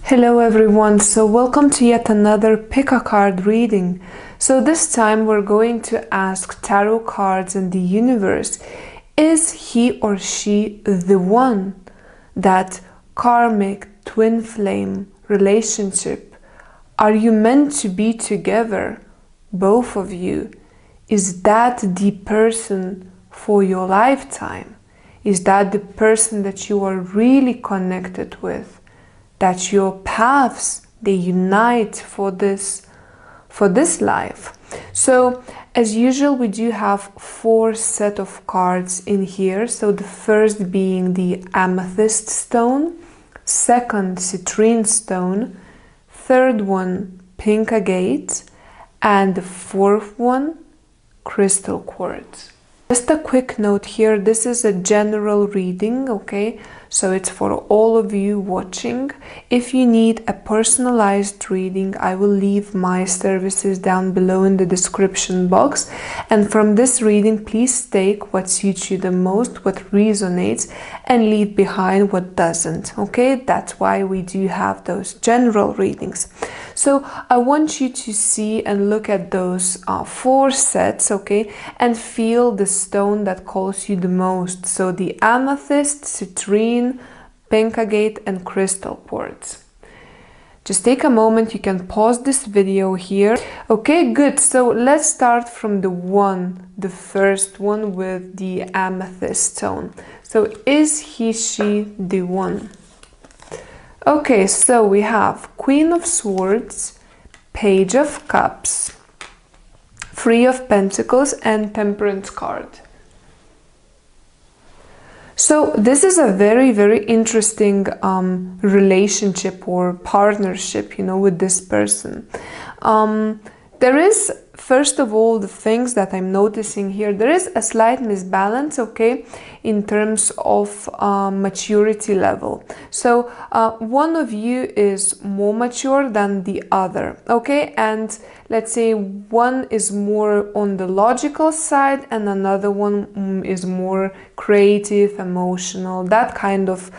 Hello everyone, so welcome to yet another pick a card reading. So this time we're going to ask tarot cards and the universe, is he or she the one? That karmic twin flame relationship, are you meant to be together, both of you? Is that the person for your lifetime? Is that the person that you are really connected with? That your paths, they unite for this life. So as usual, we do have 4 sets of cards in here. So the first being the Amethyst stone, second Citrine stone, third one pink agate, and the fourth one crystal quartz. Just a quick note here, this is a general reading, okay? So it's for all of you watching. If you need a personalized reading, I will leave my services down below in the description box. And from this reading, please take what suits you the most, what resonates, and leave behind what doesn't, okay? That's why we do have those general readings. So I want you to see and look at those 4 sets, okay? And feel the stone that calls you the most. So the amethyst, citrine, pink agate, and crystal quartz. Just take a moment, you can pause this video here. Okay, good. So let's start from the first one with the amethyst stone. So is he, she the one? Okay, so we have Queen of Swords, Page of Cups, Three of Pentacles, and Temperance card. So this is a very, very interesting relationship or partnership, with this person. There is, first of all, the things that I'm noticing here, there is a slight misbalance, okay, in terms of maturity level. So one of you is more mature than the other, okay, and let's say one is more on the logical side and another one is more creative, emotional, that kind of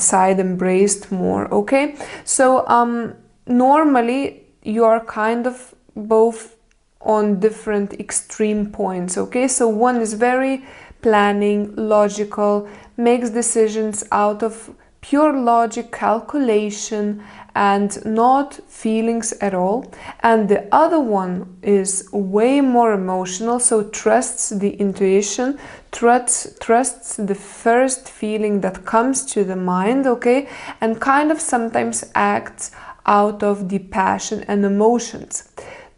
side embraced more, okay. So normally you are kind of both on different extreme points, okay. So one is very planning, logical, makes decisions out of pure logic, calculation, and not feelings at all. And the other one is way more emotional, so trusts the intuition, trusts the first feeling that comes to the mind, okay, and kind of sometimes acts out of the passion and emotions.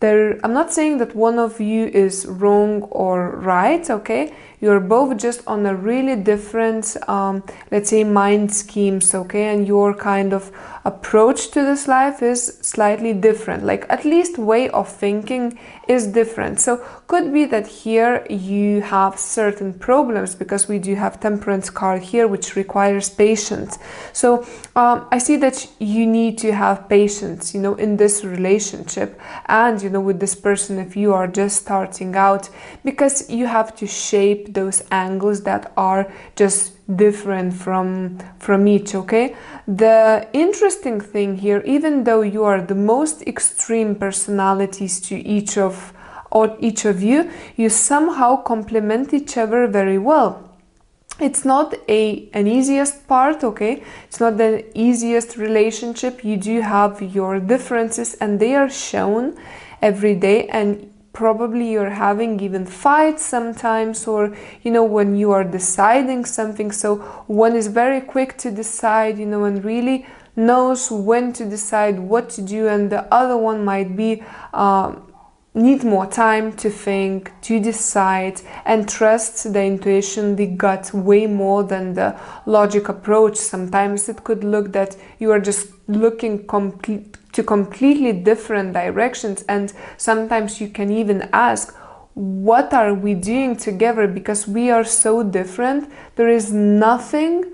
I'm not saying that one of you is wrong or right, okay? You're both just on a really different, let's say, mind schemes, okay? And your kind of approach to this life is slightly different. Like, at least way of thinking is different. So could be that here you have certain problems, because we do have Temperance card here, which requires patience. So I see that you need to have patience, in this relationship and, with this person if you are just starting out, because you have to shape those angles that are just different from each, okay. The interesting thing here, even though you are the most extreme personalities to each of you, you somehow complement each other very well. It's not an easiest part, okay. It's not the easiest relationship. You do have your differences and they are shown every day, and probably you're having even fights sometimes, or when you are deciding something. So one is very quick to decide, and really knows when to decide what to do, and the other one might be need more time to think, to decide, and trusts the intuition, the gut, way more than the logic approach. Sometimes it could look that you are just looking to completely different directions, and sometimes you can even ask, what are we doing together? Because we are so different. There is nothing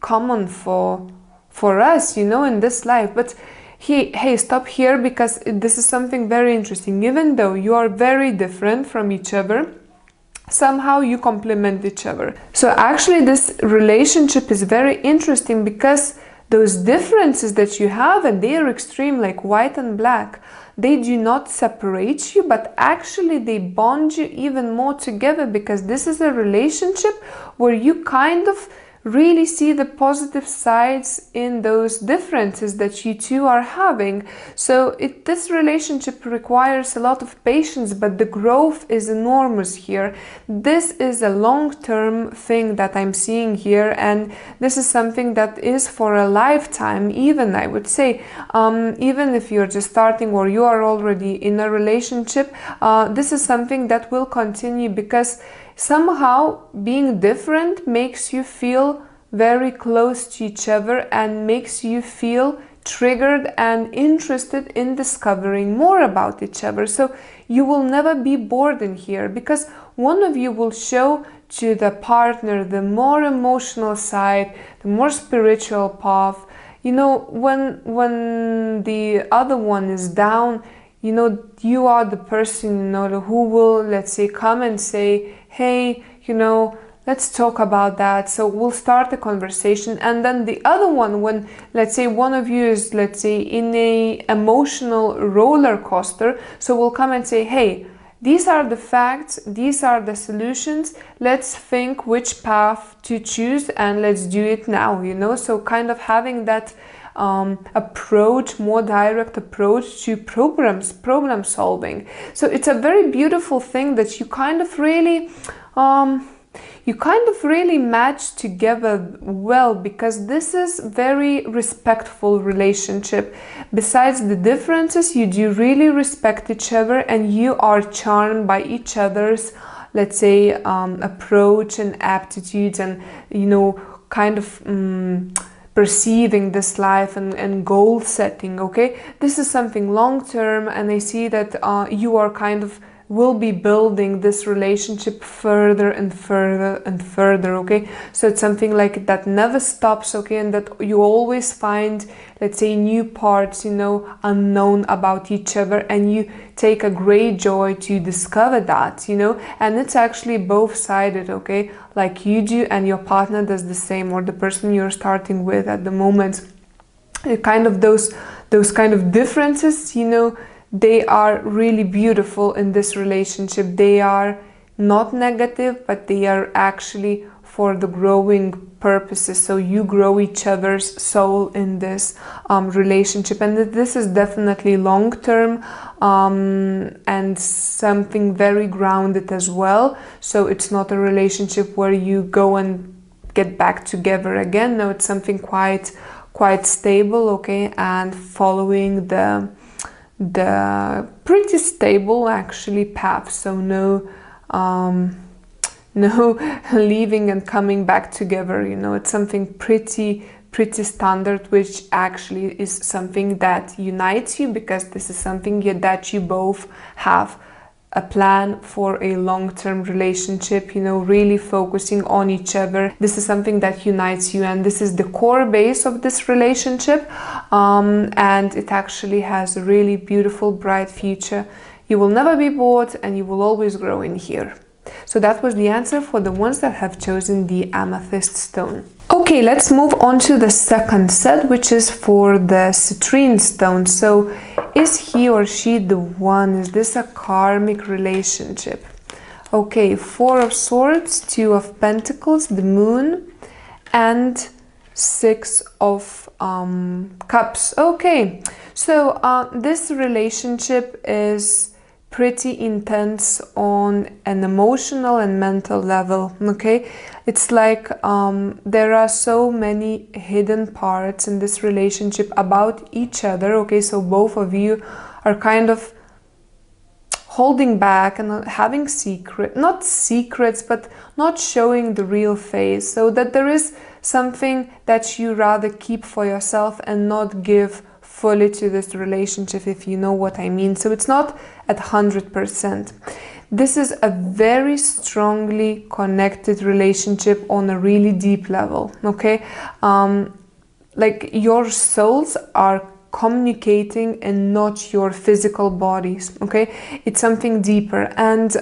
common for us, in this life. But hey, stop here, because this is something very interesting. Even though you are very different from each other, somehow you complement each other. So actually this relationship is very interesting, because those differences that you have, and they are extreme, like white and black, they do not separate you, but actually they bond you even more together, because this is a relationship where you kind of really see the positive sides in those differences that you two are having. So this relationship requires a lot of patience, but the growth is enormous here. This is a long-term thing that I'm seeing here, and this is something that is for a lifetime, even, I would say. Even if you're just starting or you are already in a relationship, this is something that will continue, because somehow being different makes you feel very close to each other and makes you feel triggered and interested in discovering more about each other. So you will never be bored in here, because one of you will show to the partner the more emotional side, the more spiritual path. You know, when the other one is down, you know, you are the person, you know, who will, let's say, come and say, hey, you know, let's talk about that. So we'll start a conversation. And then the other one, when, let's say, one of you is, let's say, in a emotional roller coaster, so we'll come and say, hey, these are the facts, these are the solutions, let's think which path to choose and let's do it now, you know. So kind of having that approach, more direct approach to problem solving. So it's a very beautiful thing that you kind of really match together well, because this is very respectful relationship. Besides the differences, you do really respect each other, and you are charmed by each other's, let's say, approach and aptitudes, and, you know, kind of perceiving this life and goal setting. Okay, this is something long term, and I see that you are kind of will be building this relationship further and further and further. Okay, so it's something like that never stops. Okay, and that you always find, let's say, new parts, you know, unknown about each other, and you take a great joy to discover that, you know. And it's actually both-sided. Okay, like you do and your partner does the same, or the person you're starting with at the moment. Kind of those kind of differences, you know, they are really beautiful in this relationship. They are not negative, but they are actually for the growing purposes. So you grow each other's soul in this relationship, and this is definitely long term and something very grounded as well. So it's not a relationship where you go and get back together again. No, it's something quite stable. Okay, and following the pretty stable actually path. So no leaving and coming back together, you know. It's something pretty standard, which actually is something that unites you, because this is something that you both have a plan for a long-term relationship, you know, really focusing on each other. This is something that unites you, and this is the core base of this relationship, and it actually has a really beautiful, bright future. You will never be bored, and you will always grow in here. So that was the answer for the ones that have chosen the amethyst stone. Okay, let's move on to the second set, which is for the citrine stone. So is he or she the one? Is this a karmic relationship? Okay, 4 of Swords, 2 of Pentacles, the Moon, and 6 of Cups. Okay, so this relationship is pretty intense on an emotional and mental level. Okay, it's like there are so many hidden parts in this relationship about each other. Okay, so both of you are kind of holding back and having not secrets, but not showing the real face, so that there is something that you rather keep for yourself and not give fully to this relationship, if you know what I mean. So it's not at 100%. This is a very strongly connected relationship on a really deep level. Okay, like your souls are communicating and not your physical bodies. Okay, it's something deeper, and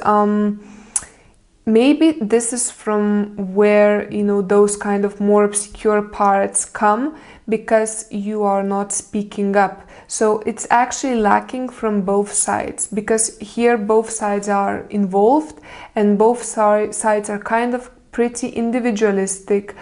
maybe this is from where, you know, those kind of more obscure parts come, because you are not speaking up. So it's actually lacking from both sides, because here both sides are involved and both sides are kind of pretty individualistic,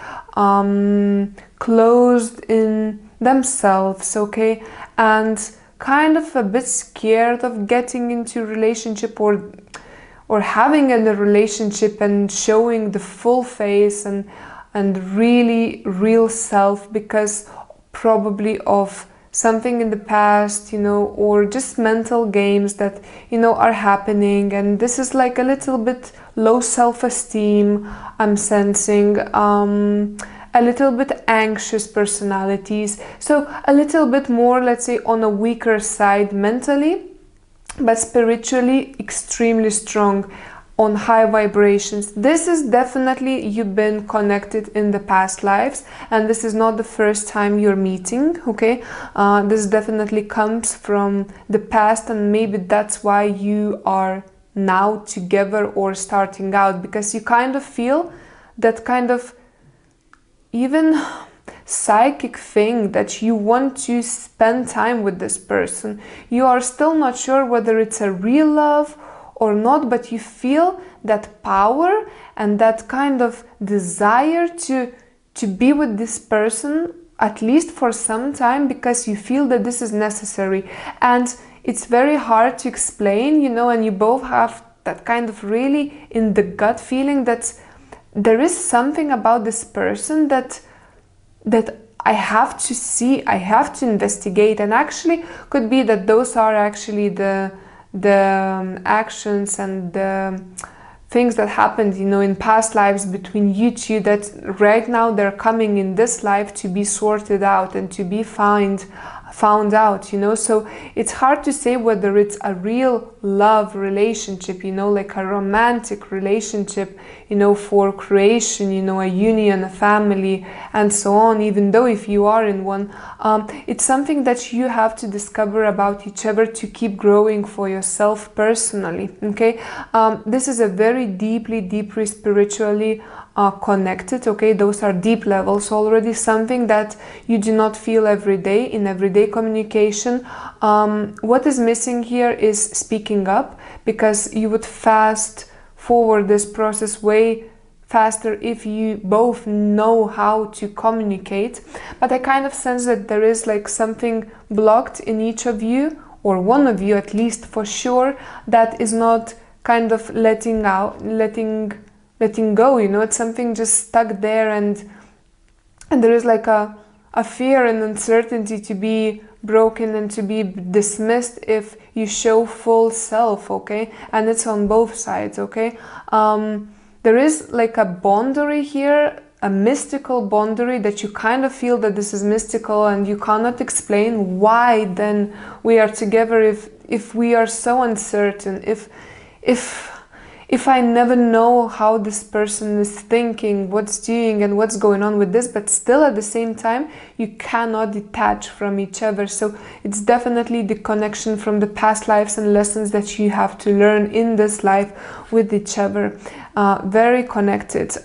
closed in themselves, okay, and kind of a bit scared of getting into a relationship or having a relationship and showing the full face and really real self, because probably of something in the past, you know, or just mental games that, you know, are happening. And this is like a little bit low self-esteem, I'm sensing, a little bit anxious personalities, so a little bit more, let's say, on a weaker side mentally, but spiritually extremely strong, on high vibrations. This is definitely you've been connected in the past lives, and this is not the first time you're meeting, okay? This definitely comes from the past, and maybe that's why you are now together or starting out, because you kind of feel that kind of even psychic thing that you want to spend time with this person. You are still not sure whether it's a real love or not, but you feel that power and that kind of desire to be with this person, at least for some time, because you feel that this is necessary. And it's very hard to explain, you know, and you both have that kind of really in the gut feeling that there is something about this person that I have to see, I have to investigate. And actually could be that those are actually the actions and the things that happened, you know, in past lives between you two, that right now they're coming in this life to be sorted out and to be found out, you know. So it's hard to say whether it's a real love relationship, you know, like a romantic relationship, you know, for creation, you know, a union, a family, and so on. Even though if you are in one, it's something that you have to discover about each other to keep growing for yourself personally, okay? This is a very deeply spiritually connected, okay? Those are deep levels already, something that you do not feel every day in everyday communication. What is missing here is speaking up, because you would fast forward this process way faster if you both know how to communicate. But I kind of sense that there is like something blocked in each of you, or one of you at least for sure, that is not kind of letting go, you know. It's something just stuck there, and there is like a fear and uncertainty to be broken and to be dismissed if you show full self, okay? And it's on both sides, okay? There is like a boundary here, a mystical boundary, that you kind of feel that this is mystical and you cannot explain why then we are together if we are so uncertain, if I never know how this person is thinking, what's doing and what's going on with this, but still at the same time, you cannot detach from each other. So it's definitely the connection from the past lives and lessons that you have to learn in this life with each other. Very connected.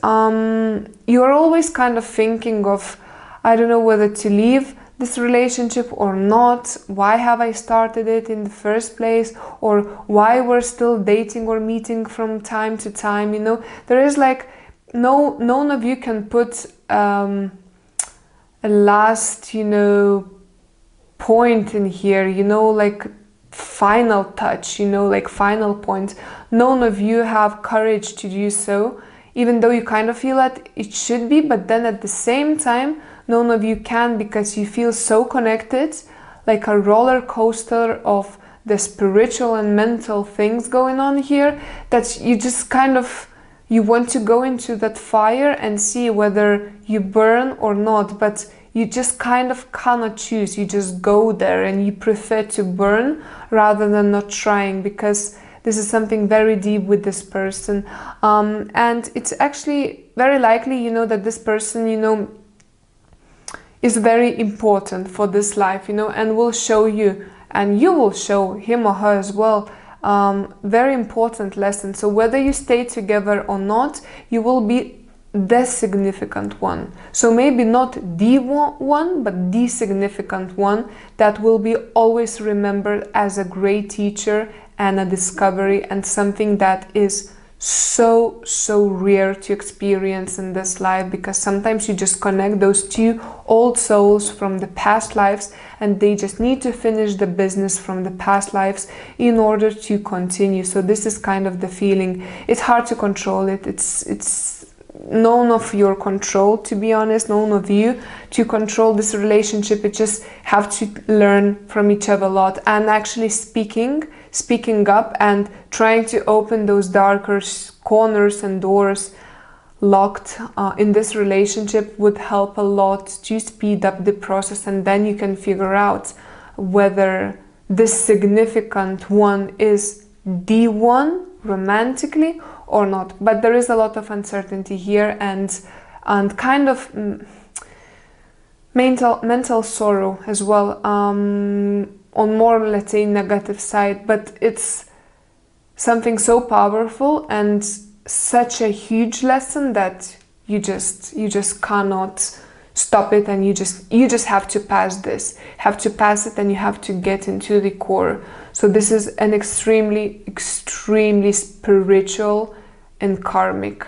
You're always kind of thinking of, I don't know whether to leave this relationship or not, why have I started it in the first place, or why we're still dating or meeting from time to time, you know. There is like none of you can put a last, you know, point in here, you know, like final touch, you know, like final point. None of you have courage to do so, even though you kind of feel that it should be, but then at the same time none of you can, because you feel so connected, like a roller coaster of the spiritual and mental things going on here, that you just kind of, you want to go into that fire and see whether you burn or not, but you just kind of cannot choose. You just go there and you prefer to burn rather than not trying, because this is something very deep with this person. And it's actually very likely, you know, that this person, you know, is very important for this life, you know, and will show you, and you will show him or her as well, very important lesson. So whether you stay together or not, you will be the significant one. So maybe not the one, but the significant one that will be always remembered as a great teacher and a discovery, and something that is so rare to experience in this life, because sometimes you just connect those two old souls from the past lives, and they just need to finish the business from the past lives in order to continue. So this is kind of the feeling. It's hard to control it. It's none of your control, to be honest, none of you to control this relationship. You just have to learn from each other a lot, and actually speaking up and trying to open those darker corners and doors locked in this relationship would help a lot to speed up the process, and then you can figure out whether this significant one is the one romantically or not. But there is a lot of uncertainty here, and kind of mental sorrow as well, on more, let's say, negative side. But it's something so powerful and such a huge lesson that you just cannot stop it, and you just have to pass it, and you have to get into the core. So this is an extremely spiritual and karmic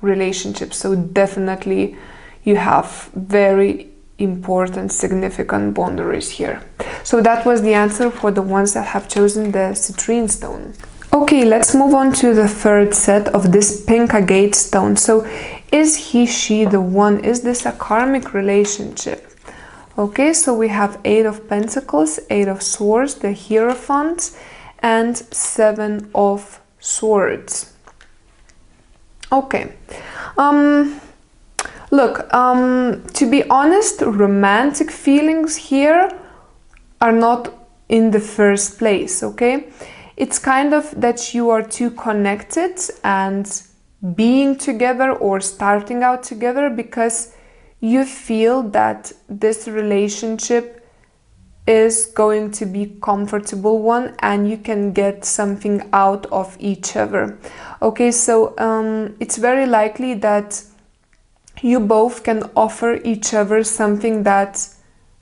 relationship. So definitely you have very important, significant boundaries here. So that was the answer for the ones that have chosen the citrine stone. Okay, let's move on to the third set of this pink agate stone. So is he, she the one? Is this a karmic relationship? Okay, so we have 8 of Pentacles, 8 of Swords, the Hierophant, and 7 of Swords. Okay. Look, to be honest, romantic feelings here are not in the first place, okay? It's kind of that you are too connected and being together or starting out together because you feel that this relationship is going to be comfortable one and you can get something out of each other. Okay, so it's very likely that you both can offer each other something that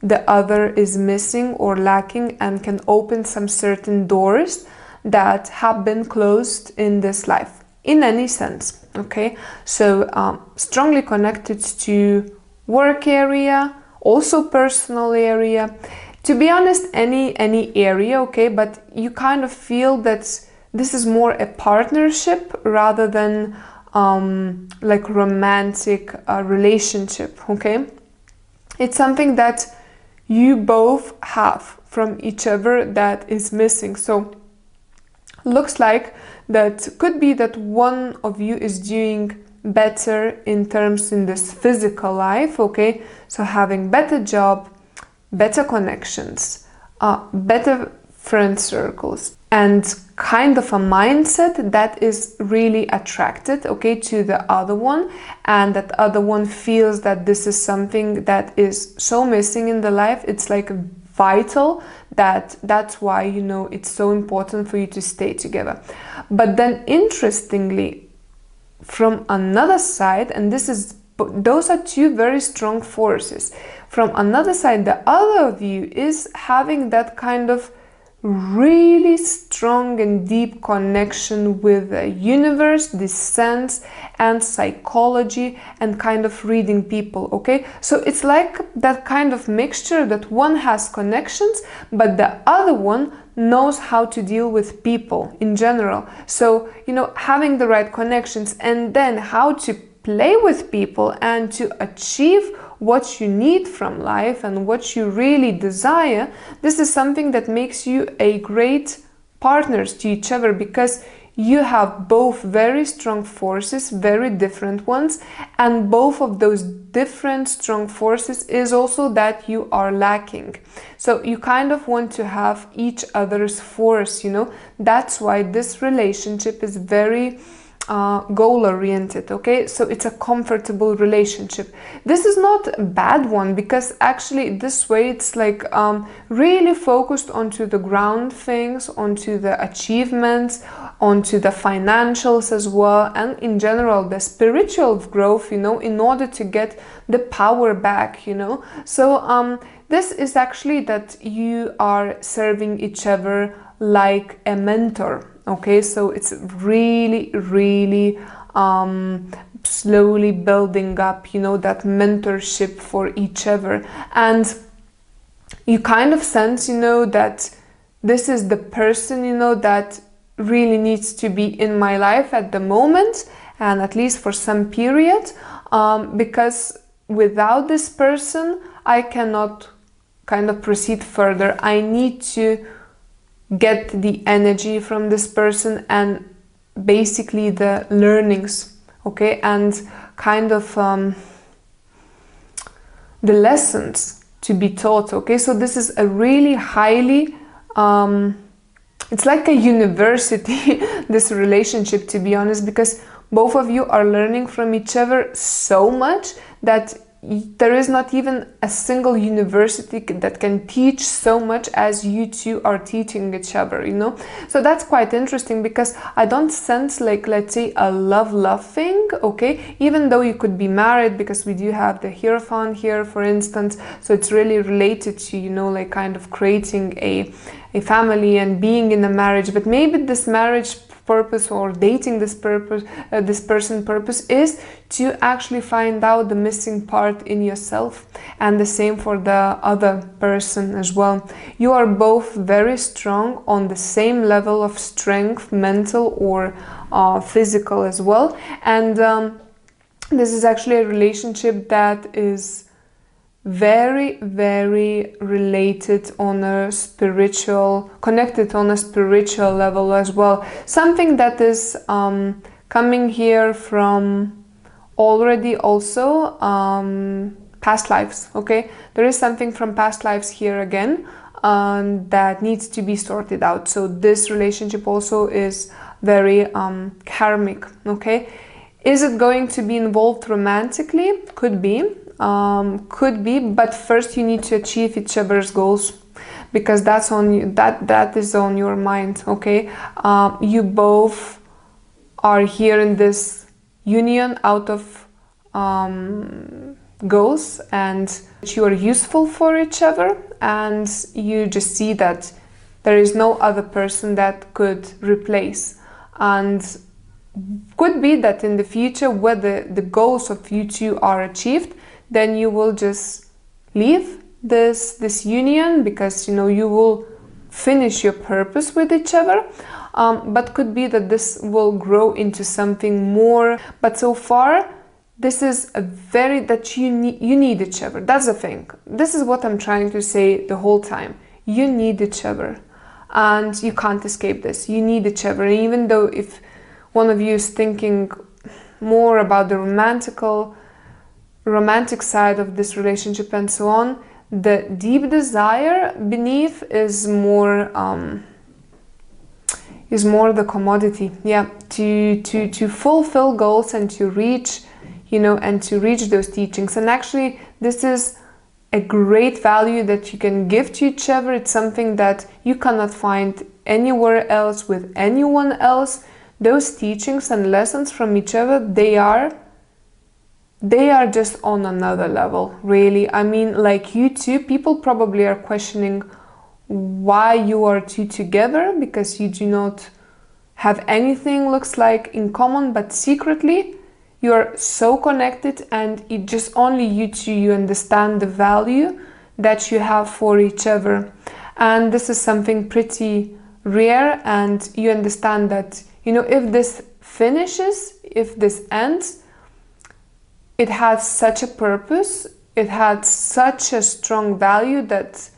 the other is missing or lacking, and can open some certain doors that have been closed in this life, in any sense. Okay, so strongly connected to work area, also personal area, to be honest, any area, okay, but you kind of feel that this is more a partnership rather than like romantic relationship. Okay, it's something that you both have from each other that is missing. So looks like that could be that one of you is doing better in terms in this physical life, okay, so having better job, better connections, better friend circles, and kind of a mindset that is really attracted, okay, to the other one, and that other one feels that this is something that is so missing in the life. It's like vital, that's why, you know, it's so important for you to stay together. But then interestingly, from another side, and those are two very strong forces. From another side, the other of you is having that kind of really strong and deep connection with the universe, the sense and psychology, and kind of reading people. Okay, so it's like that kind of mixture that one has connections, but the other one knows how to deal with people in general. So, you know, having the right connections and then how to play with people and to achieve what you need from life and what you really desire, this is something that makes you a great partners to each other, because you have both very strong forces, very different ones, and both of those different strong forces is also that you are lacking. So you kind of want to have each other's force, you know. That's why this relationship is very goal-oriented, okay? So it's a comfortable relationship. This is not a bad one, because actually this way it's like really focused onto the ground things, onto the achievements, onto the financials as well, and in general the spiritual growth, you know, in order to get the power back, you know. So this is actually that you are serving each other like a mentor. Okay, so it's really, really slowly building up, you know, that mentorship for each other. And you kind of sense, you know, that this is the person, you know, that really needs to be in my life at the moment, and at least for some period, because without this person, I cannot kind of proceed further. I need to get the energy from this person and basically the learnings, okay, and kind of the lessons to be taught, okay. So this is a really highly it's like a university, this relationship, to be honest, because both of you are learning from each other so much that there is not even a single university that can teach so much as you two are teaching each other, you know. So that's quite interesting, because I don't sense, like, let's say a love thing, okay, even though you could be married, because we do have the Hierophant here, for instance. So it's really related to, you know, like kind of creating a family and being in a marriage. But maybe this marriage purpose, or dating this person purpose, is to actually find out the missing part in yourself, and the same for the other person as well. You are both very strong on the same level of strength, mental or physical as well. And this is actually a relationship that is very, very related on a spiritual, connected on a spiritual level as well. Something that is coming here from already also past lives, okay? There is something from past lives here again that needs to be sorted out. So this relationship also is very karmic, okay? Is it going to be involved romantically? Could be. But first you need to achieve each other's goals, because that's on you, that is on your mind, okay? You both are here in this union out of goals, and you are useful for each other, and you just see that there is no other person that could replace. And could be that in the future, whether the goals of you two are achieved, then you will just leave this union, because, you know, you will finish your purpose with each other. But could be that this will grow into something more. But so far, this is a very, that you need each other. That's the thing. This is what I'm trying to say the whole time. You need each other, and you can't escape this. You need each other. And even though if one of you is thinking more about the romantic side of this relationship and so on, the deep desire beneath is more the commodity, yeah, to fulfill goals and to reach, you know, and to reach those teachings. And actually this is a great value that you can give to each other. It's something that you cannot find anywhere else with anyone else. Those teachings and lessons from each other, they are just on another level, really. I mean, like you two, people probably are questioning why you are two together, because you do not have anything, looks like, in common, but secretly you are so connected, and it just only you two, you understand the value that you have for each other. And this is something pretty rare, and you understand that, you know, if this finishes, if this ends, it has such a purpose, it had such a strong value that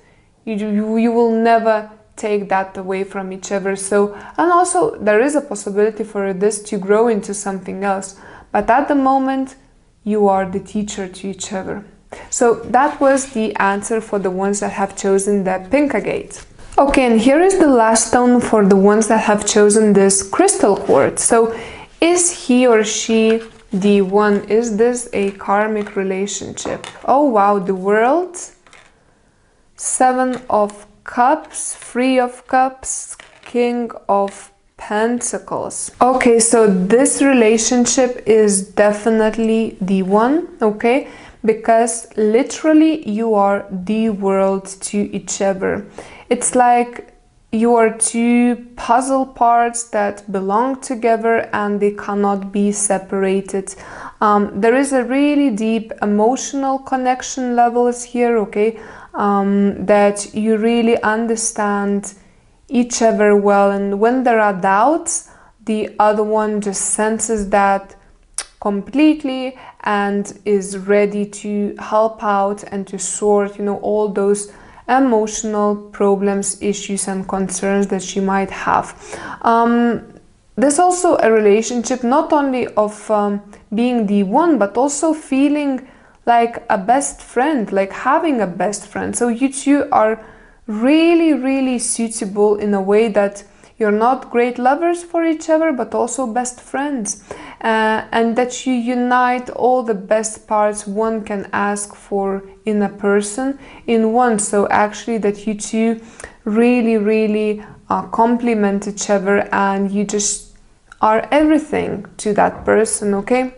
you will never take that away from each other. So, and also there is a possibility for this to grow into something else, but at the moment you are the teacher to each other. So that was the answer for the ones that have chosen the pink agate. Okay, and here is the last stone for the ones that have chosen this crystal quartz. So Is he or she the one? Is this a karmic relationship? Oh wow, the World, 7 of Cups, 3 of Cups, King of Pentacles. Okay, so this relationship is definitely the one, okay? Because literally you are the world to each other. It's like you are 2 puzzle parts that belong together and they cannot be separated. There is a really deep emotional connection levels here, okay? That you really understand each other well, and when there are doubts, the other one just senses that completely and is ready to help out and to sort, you know, all those emotional problems, issues and concerns that she might have. There's also a relationship not only of being the one, but also feeling like a best friend, like having a best friend. So you two are really suitable in a way that you're not great lovers for each other, but also best friends, and that you unite all the best parts one can ask for in a person in one. So actually that you two really complement each other and you just are everything to that person, okay?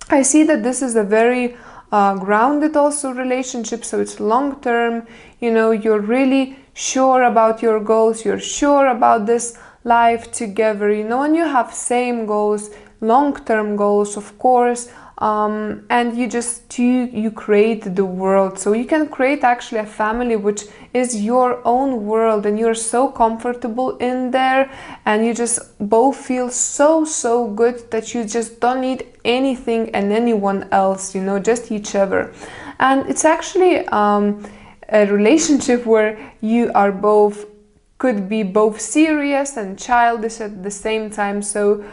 I see that this is a very grounded also relationship, so it's long term, you know, you're really sure about your goals, you're sure about this life together, you know, and you have same goals, long-term goals, of course, and you create the world. So you can create actually a family which is your own world, and you're so comfortable in there, and you just both feel so good that you just don't need anything and anyone else, you know, just each other. And it's actually a relationship where you are both could be both serious and childish at the same time. So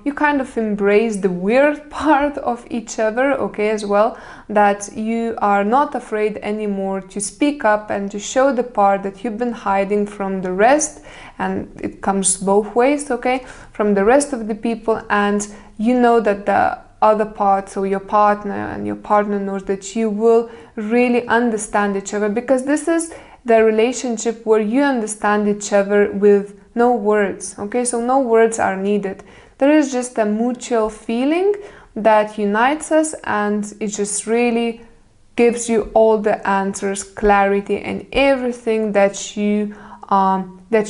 you kind of embrace the weird part of each other, okay, as well, that you are not afraid anymore to speak up and to show the part that you've been hiding from the rest, and it comes both ways, okay, from the rest of the people, and you know that the other part, so your partner and your partner knows that you will really understand each other, because this is the relationship where you understand each other with no words, okay? So no words are needed. There is just a mutual feeling that unites us, and it just really gives you all the answers, clarity and everything that you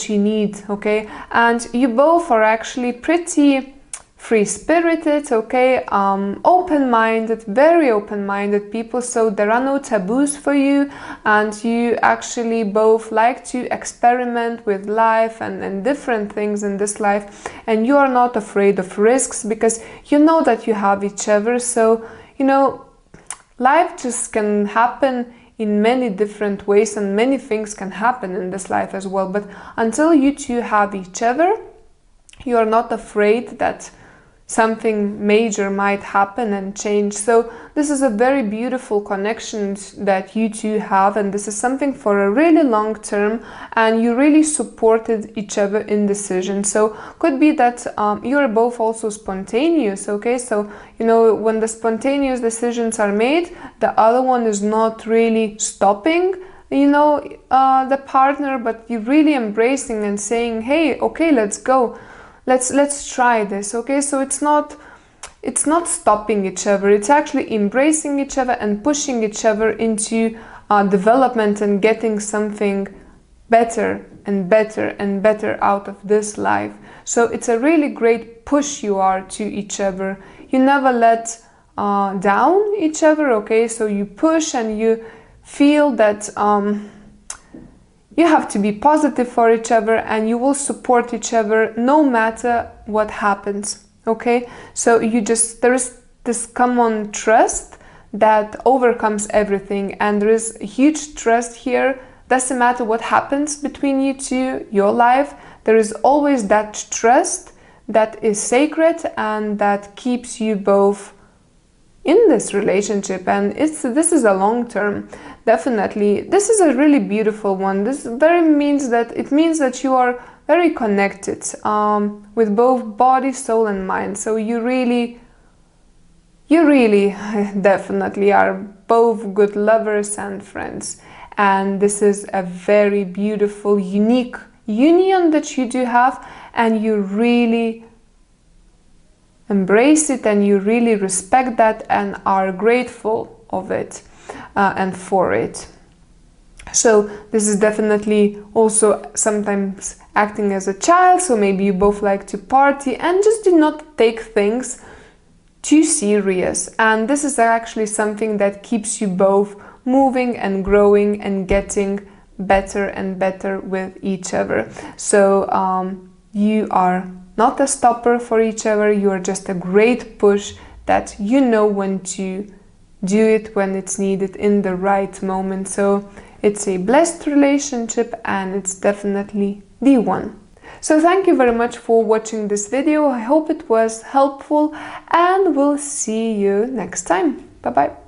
need, okay? And you both are actually pretty free-spirited, okay, open-minded, very open-minded people, so there are no taboos for you, and you actually both like to experiment with life and different things in this life, and you are not afraid of risks because you know that you have each other. So, you know, life just can happen in many different ways, and many things can happen in this life as well, but until you two have each other, you are not afraid that something major might happen and change. So this is a very beautiful connection that you two have, and this is something for a really long term, and you really supported each other in decisions. So could be that you're both also spontaneous, okay? So, you know, when the spontaneous decisions are made, the other one is not really stopping, you know, the partner, but you're really embracing and saying, hey, okay, let's go. Let's try this, okay? So it's not stopping each other, it's actually embracing each other and pushing each other into development and getting something better and better and better out of this life. So it's a really great push you are to each other. You never let down each other, okay? So you push and you feel that you have to be positive for each other, and you will support each other no matter what happens, okay? So there is this common trust that overcomes everything, and there is a huge trust here. Doesn't matter what happens between you two, your life, there is always that trust that is sacred and that keeps you both in this relationship, and this is a long term. definitely. This is a really beautiful one. This means that you are very connected with both body, soul, and mind. So you really definitely are both good lovers and friends. And this is a very beautiful, unique union that you do have, and you really embrace it, and you really respect that and are grateful of it and for it. So this is definitely also sometimes acting as a child, so maybe you both like to party and just do not take things too serious, and this is actually something that keeps you both moving and growing and getting better and better with each other. So you are not a stopper for each other, you are just a great push that you know when to do it, when it's needed in the right moment. So it's a blessed relationship, and it's definitely the one. So thank you very much for watching this video. I hope it was helpful, and we'll see you next time. Bye bye.